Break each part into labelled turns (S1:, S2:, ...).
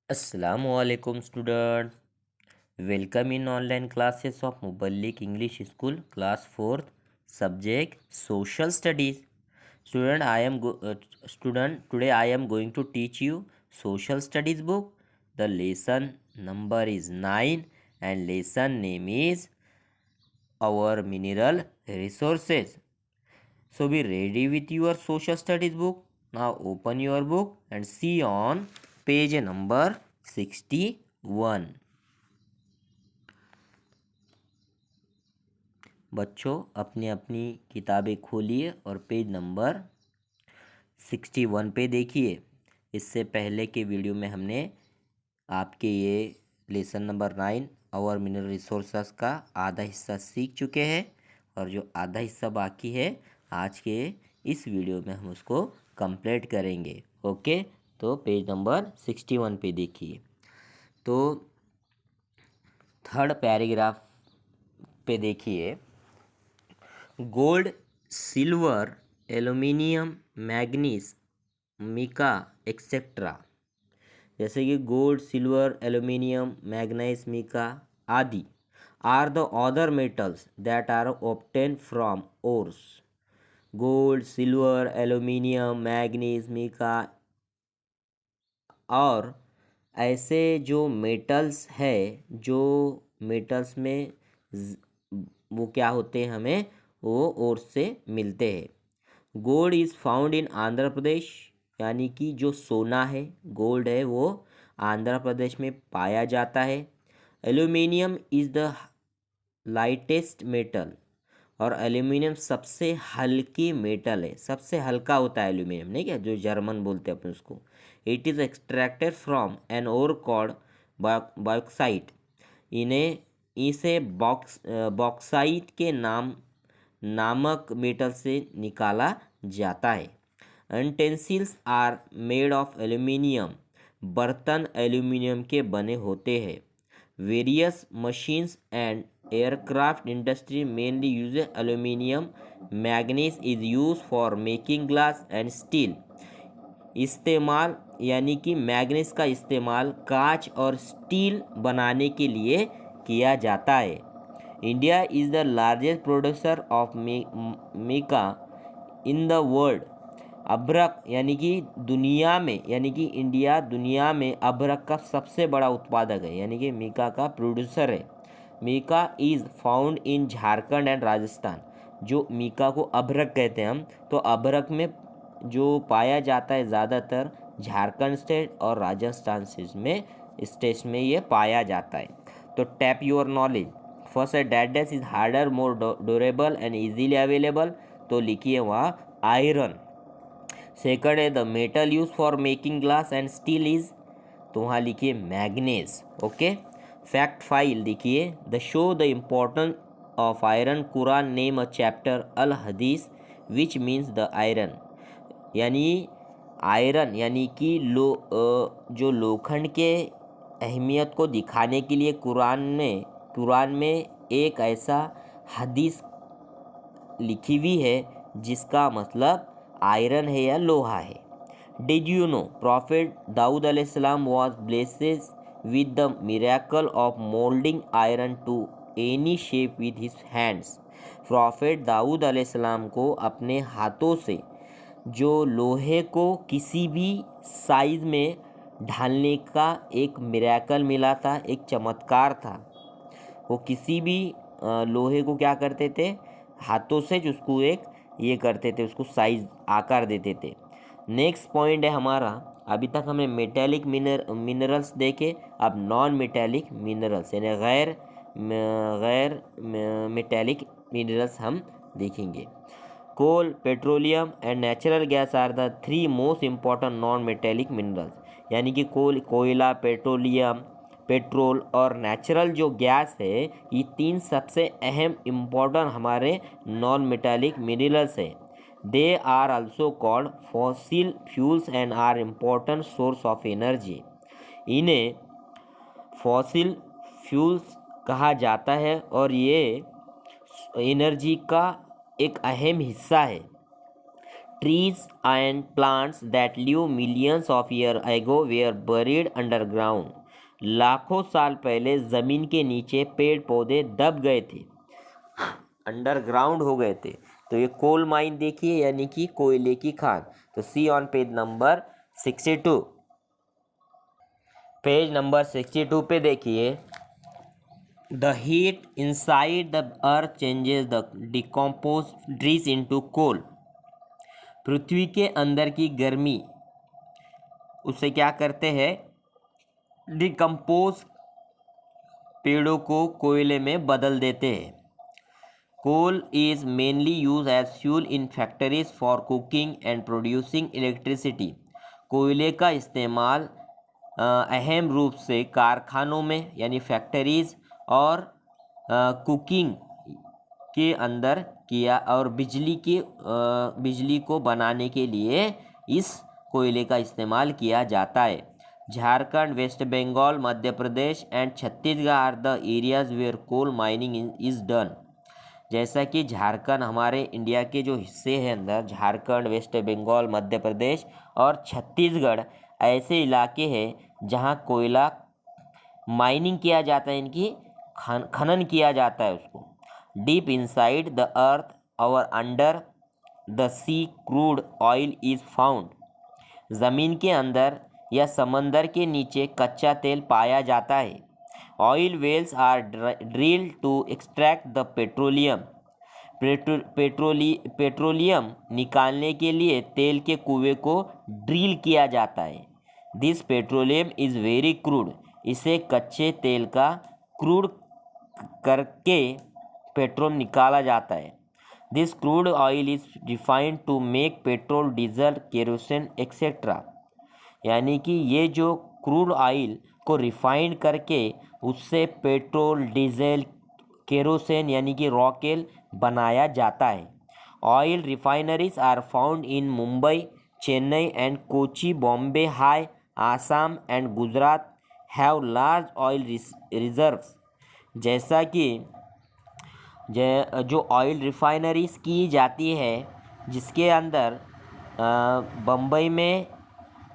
S1: Assalamualaikum student. Welcome in online classes of Muballik English School class 4th subject social studies. Student today I am going to teach you social studies book. The lesson number is 9 and lesson name is our mineral resources. So be ready with your social studies book. Now open your book and see on page number 61. बच्चों अपनी अपनी किताबें खोलिए और page number 61 पे देखिए। इससे पहले के वीडियो में हमने आपके ये lesson number 9 our mineral resources का आधा हिस्सा सीख चुके हैं और जो आधा हिस्सा बाकी है आज के इस वीडियो में हम उसको कंप्लीट करेंगे। ओके, तो पेज नंबर 61 पे देखिए। तो थर्ड पैराग्राफ पे देखिए, gold, silver, aluminium, manganese, mica etcetera. जैसे कि gold, silver, aluminium, manganese, mica आदि are the other metals that are obtain from ores. Gold, silver, aluminium, manganese, mica और ऐसे जो मेटल्स है, जो मेटल्स में वो क्या होते हैं, हमें वो और से मिलते हैं। Gold is found in Andhra Pradesh, यानी कि जो सोना है, गोल्ड है, वो आंध्र प्रदेश में पाया जाता है। Aluminium is the lightest metal, और एल्यूमिनियम सबसे हल्की मेटल है, सबसे हल्का होता है एल्यूमिनियम, नहीं क्या, जो जर्मन बोलते हैं अपन उसको। It is extracted from an ore called bauxite. इसे बॉक्साइट के नामक मेटल से निकाला जाता है। Utensils are made of aluminium, बर्तन एल्यूमिनियम के बने होते हैं। Various machines and aircraft industry mainly use aluminium. Manganese is use for making glass and steel. इस्तेमाल यानी कि मैग्नीज का इस्तेमाल कांच और स्टील बनाने के लिए किया जाता है। India is the largest producer of mica in the world. अभ्रक यानी कि दुनिया में, यानी कि इंडिया दुनिया में अभ्रक का सबसे बड़ा उत्पादक है, यानी कि मिका का प्रोड्यूसर है। Mica is found in Jharkhand and Rajasthan. जो मिका को अभ्रक कहते हैं हम, तो अभ्रक में जो पाया जाता है ज़्यादातर झारखंड स्टेट और राजस्थान स्टेट में ये पाया जाता है। तो टैप योर नॉलेज। फर्स्ट है that is harder, more durable and easily available, तो लिखिए वहाँ आयरन। सेकंड है the metal use for making glass and steel is, तो वहाँ लिखिए मैग्नीज। ओके, फैक्ट फाइल देखिए, they show the importance of iron, Quran name a chapter Al Hadid which means the iron. यानी iron यानी कि जो लोखंड के अहमियत को दिखाने के लिए कुरान में एक ऐसा हदीस लिखी हुई है जिसका मतलब आयरन है या लोहा है। Did you know prophet Dawood अलैहिस्सलाम was blessed with the miracle of moulding iron to any shape with his hands. Prophet Dawood अलैहिस्सलाम को अपने हाथों से जो लोहे को किसी भी साइज में ढालने का एक मिरेकल मिला था, एक चमत्कार था। वो किसी भी लोहे को क्या करते थे, हाथों से जो उसको एक ये करते थे, उसको साइज आकार देते थे। नेक्स्ट पॉइंट है हमारा, अभी तक हमने मेटेलिक मिनरल्स देखे, अब नॉन मेटेलिक मिनरल्स यानी गैर मेटेलिक मिनरल्स हम देखेंगे। Coal, petroleum and natural gas are the 3 most important non metallic minerals. यानी कि कोयला, पेट्रोलियम, पेट्रोल और नेचुरल जो गैस है, ये 3 सबसे अहम इम्पॉर्टेंट हमारे नॉन मेटेलिक मिनरल्स है। They are also called fossil fuels and are important source of energy. इन्हें फॉसिल फ्यूल्स कहा जाता है और ये एनर्जी का एक अहम हिस्सा है। trees and plants that lived millions of years ago were buried underground. लाखों साल पहले ज़मीन के नीचे पेड़ पौधे दब गए थे, अंडरग्राउंड हो गए थे। तो ये कोल माइन देखिए, यानी कि कोयले की खान। तो see on page number 62। Page number 62 पे देखिए, the heat inside the earth changes the decompose trees into coal. पृथ्वी के अंदर की गर्मी उसे क्या करते हैं, डिकम्पोज पेड़ों को कोयले में बदल देते हैं। Coal is mainly use as fuel in factories for cooking and producing electricity. कोयले का इस्तेमाल अहम रूप से कारखानों में यानी फैक्ट्रीज और कुकिंग के अंदर किया और बिजली को बनाने के लिए इस कोयले का इस्तेमाल किया जाता है। Jharkhand, west Bengal, Madhya Pradesh and Chhattisgarh are the areas where coal mining is done. जैसा कि झारखंड हमारे इंडिया के जो हिस्से हैं अंदर, झारखंड, वेस्ट बंगाल, मध्य प्रदेश और छत्तीसगढ़ ऐसे इलाके हैं जहां कोयला माइनिंग किया जाता है, इनकी खनन किया जाता है उसको। डीप इनसाइड द अर्थ और under the sea crude oil is found. ज़मीन के अंदर या समंदर के नीचे कच्चा तेल पाया जाता है। Oil wells are drilled to extract the petroleum. Petroleum निकालने के लिए तेल के कुएं को ड्रिल किया जाता है। This petroleum is very crude. इसे कच्चे तेल का क्रूड करके पेट्रोल निकाला जाता है। This crude oil is refined to make petrol, diesel, kerosene etcetera. यानी कि ये जो क्रूड ऑयल को रिफाइंड करके उससे पेट्रोल, डीजल, केरोसिन यानी कि रॉकेल बनाया जाता है। Oil refineries are found in Mumbai, Chennai and Kochi. Bombay, high, Assam and Gujarat have large oil reserves. जैसा कि जो ऑयल रिफाइनरीज की जाती है जिसके अंदर बम्बई में,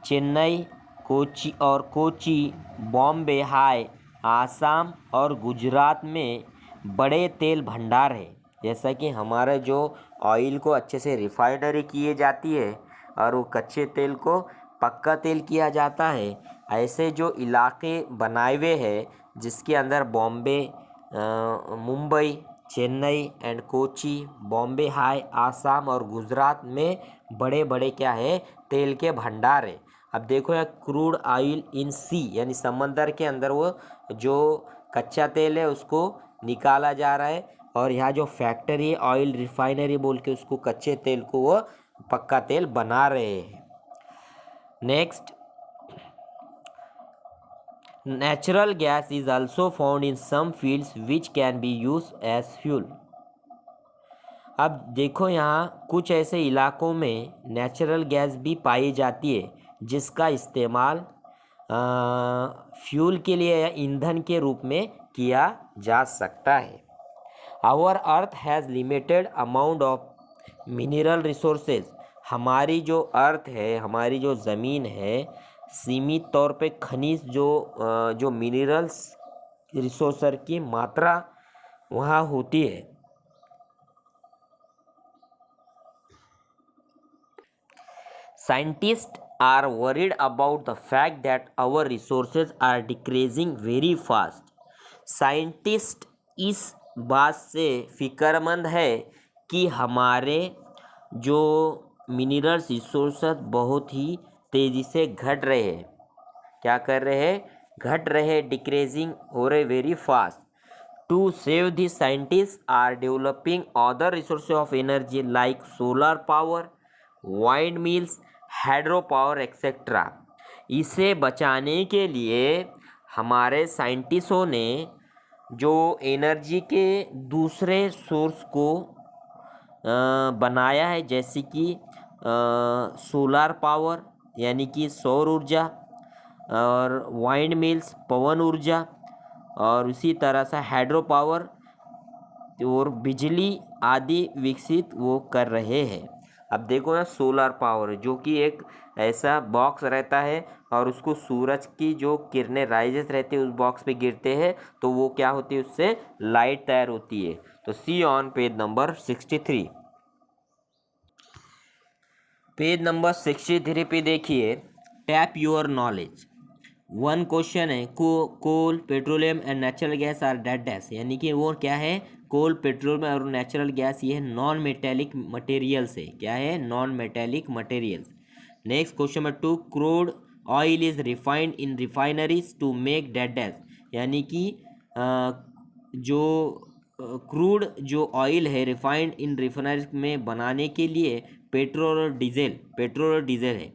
S1: चेन्नई, कोची, बॉम्बे, हाई, आसाम और गुजरात में बड़े तेल भंडार है। जैसा कि हमारा जो ऑयल को अच्छे से रिफाइनरी किए जाती है और वो कच्चे तेल को पक्का तेल किया जाता है, ऐसे जो इलाके बनाए हुए हैं जिसके अंदर बॉम्बे, मुंबई, चेन्नई एंड कोची, बॉम्बे, हाई, आसाम और गुजरात में बड़े बड़े क्या है, तेल के भंडार है। अब देखो यहाँ क्रूड ऑयल इन सी यानी समंदर के अंदर वो जो कच्चा तेल है उसको निकाला जा रहा है, और यहाँ जो फैक्ट्री है ऑयल रिफाइनरी बोल के उसको कच्चे तेल को वो पक्का तेल बना रहे हैं। Next, natural gas is also found in some fields which can be use as fuel. अब देखो यहाँ कुछ ऐसे इलाकों में नेचुरल गैस भी पाई जाती है जिसका इस्तेमाल फ्यूल के लिए या ईंधन के रूप में किया जा सकता है। Our earth has limited amount of mineral resources. हमारी जो अर्थ है, हमारी जो ज़मीन है, सीमित तौर पे खनिज जो मिनरल्स रिसोर्सर की मात्रा वहाँ होती है। Scientists are worried about the fact that our resources are decreasing very fast. Scientist इस बात से फ़िक्रमंद है कि हमारे जो मिनरल्स रिसोर्सेज बहुत ही तेज़ी से घट रहे हैं। क्या कर रहे हैं? घट रहे, डिक्रीजिंग हो रहे very fast. To save the scientist are developing other resources of energy like solar power, wind mills, hydro power etcetera. इसे बचाने के लिए हमारे साइंटिस्टों ने जो एनर्जी के दूसरे सोर्स को बनाया है, जैसे कि सोलर पावर यानी कि सौर ऊर्जा, और वाइंड मिल्स पवन ऊर्जा, और उसी तरह से हाइड्रो पावर और बिजली आदि विकसित वो कर रहे हैं। अब देखो ना, सोलर पावर जो कि एक ऐसा बॉक्स रहता है और उसको सूरज की जो किरणें राइजेस रहती है उस बॉक्स पे गिरते हैं तो वो क्या होती है, उससे लाइट तैयार होती है। तो see on page number 63। Page number 63 पे देखिए, tap your knowledge. One question है, coal petroleum and natural gas are that dash, यानी कि वो क्या है, कोल पेट्रोल और नेचुरल गैस ये नॉन मेटेलिक मटेरियल्स है। क्या है, non metallic materials. Next question number 2, crude oil is refined in refineries to make that dash, यानी कि जो क्रूड जो ऑयल है रिफाइंड इन रिफाइनरीज में बनाने के लिए पेट्रोल और डीजल है।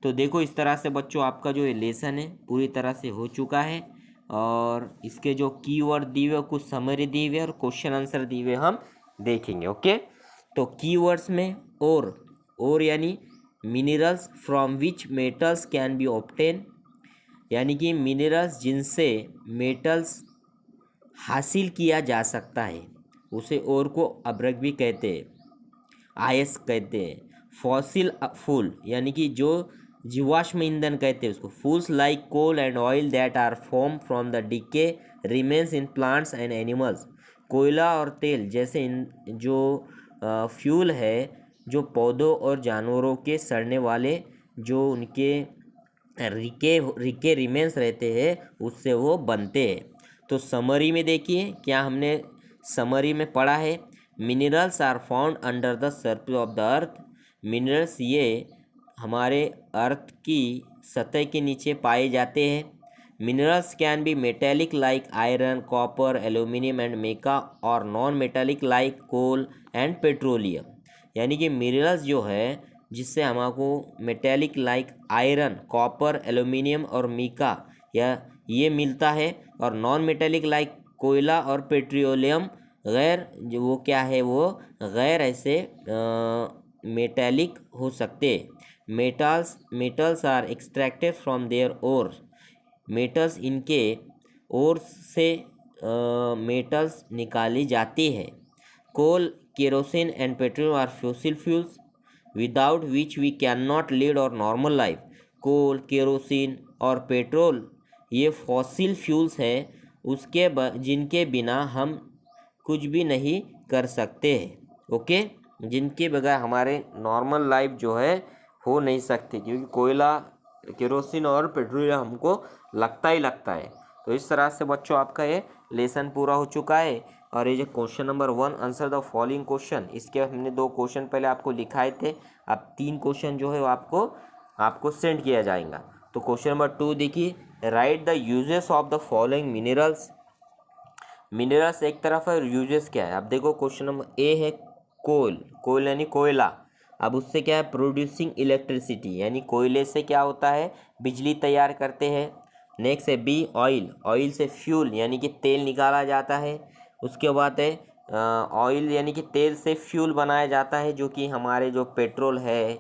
S1: तो देखो इस तरह से बच्चों आपका जो ये लेसन है पूरी तरह से हो चुका है और इसके जो कीवर्ड दिए हुए, कुछ समरी दी हुई है और क्वेश्चन आंसर दिए हुए हम देखेंगे। ओके, तो कीवर्ड्स में और यानी minerals from which metals can be obtain, यानी कि मिनरल्स जिनसे मेटल्स हासिल किया जा सकता है उसे और को अब्रक भी कहते हैं, आयस कहते हैं। फॉसिल फूल यानी कि जो जीवाश्म ईंधन कहते हैं उसको। Fuels like coal and oil that are form from the decay remains in plants and animals, कोयला और तेल जैसे इन जो फ्यूल है जो पौधों और जानवरों के सड़ने वाले जो उनके रिके रिमेन्स रहते हैं उससे वो बनते हैं। तो समरी में देखिए क्या हमने समरी में पढ़ा है, minerals are found under the surface of the earth, minerals ये हमारे अर्थ की सतह के नीचे पाए जाते हैं। Minerals can be metallic like iron, copper, aluminium and mica, और non metallic like coal and petroleum, यानी कि मिनरल्स जो है जिससे हमको metallic like iron, copper, aluminium और मीका या ये मिलता है, और नॉन मेटेलिक लाइक कोयला और पेट्रोलियम गैर जो वो क्या है, वो गैर ऐसे मेटेलिक हो सकते। Metals are extracted from their ore, metals इनके ओर से मेटल्स निकाली जाती है। Coal, kerosene and petrol are fossil fuels without which we can not lead our normal life. Coal, kerosene और पेट्रोल ये फॉसिल फ्यूल्स है जिनके बिना हम कुछ भी नहीं कर सकते हैं। ओके, जिनके बगैर हमारे नॉर्मल लाइफ जो है हो नहीं सकती, क्योंकि कोयला, केरोसिन और पेट्रोल हमको लगता ही लगता है। तो इस तरह से बच्चों आपका ये लेसन पूरा हो चुका है। और ये जो question number 1, answer the following question, इसके हमने 2 क्वेश्चन पहले आपको लिखाए थे, अब 3 क्वेश्चन जो है वो आपको सेंड किया जाएगा। तो क्वेश्चन नंबर 2 देखिए, right the uses of the following minerals. Minerals एक तरफ है और यूजेस क्या है। अब देखो क्वेश्चन नंबर ए है कोल यानी कोयला। अब उससे क्या है, प्रोड्यूसिंग इलेक्ट्रिसिटी, यानी कोयले से क्या होता है, बिजली तैयार करते हैं। नेक्स्ट है बी ऑयल से फ्यूल यानी कि तेल निकाला जाता है। उसके बाद है ऑयल यानी कि तेल से फ्यूल बनाया जाता है, जो कि हमारे जो पेट्रोल है,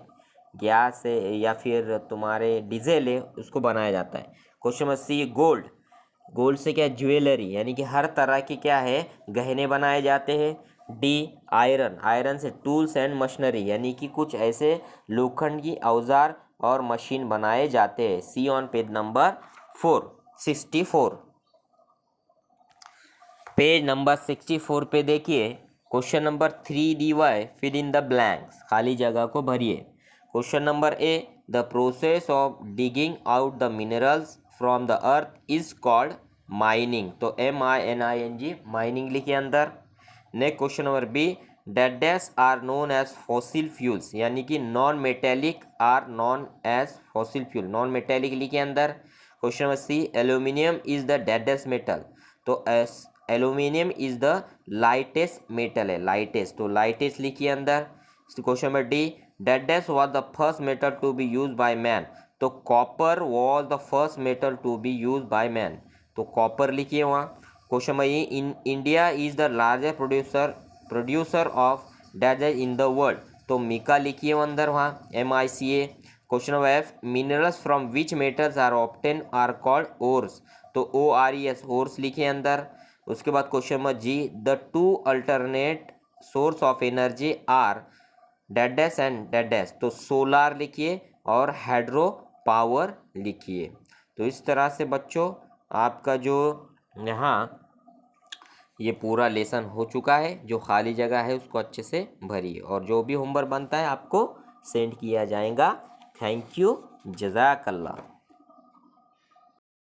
S1: गैस है या फिर तुम्हारे डीजल है उसको बनाया जाता है। क्वेश्चन नंबर सी गोल्ड से क्या, ज्वेलरी यानी कि हर तरह की क्या है, गहने बनाए जाते हैं। डी आयरन से टूल्स एंड मशीनरी, यानी कि कुछ ऐसे लोखंड की औजार और मशीन बनाए जाते हैं। See on page number 64। Page number 64 पे देखिए question number 3dy, fill in the blanks, खाली जगह को भरिए। Question number A, the process of digging out the minerals from the earth is called mining, तो MINING माइनिंग लिखे अंदर। Next question number B, that dash are known as fossil fuels, यानी कि non metallic are known as fossil fuel, non metallic लिखे अंदर। Question number C, aluminium is the deadest metal, तो aluminium is the lightest metal है, lightest, तो lightest लिखिए अंदर। Question number D, that dash was the first metal to be use by man, तो copper was the first metal to be use by man, तो copper लिखिए वहाँ। Question number E, in India is the largest producer of desert in the world, तो mica लिखिए अंदर वहाँ, MICA। Question number F, minerals from which metals are obtain are called ores, तो ORES ores लिखिए अंदर। उसके बाद question number G, the 2 alternate source of energy are that dash and that dash, तो सोलार लिखिए और हाइड्रो पावर लिखिए। तो इस तरह से बच्चों आपका जो यहाँ ये पूरा लेसन हो चुका है। जो खाली जगह है उसको अच्छे से भरिए और जो भी होमवर्क बनता है आपको सेंड किया जाएगा। थैंक यू, जज़ाकल्लाह।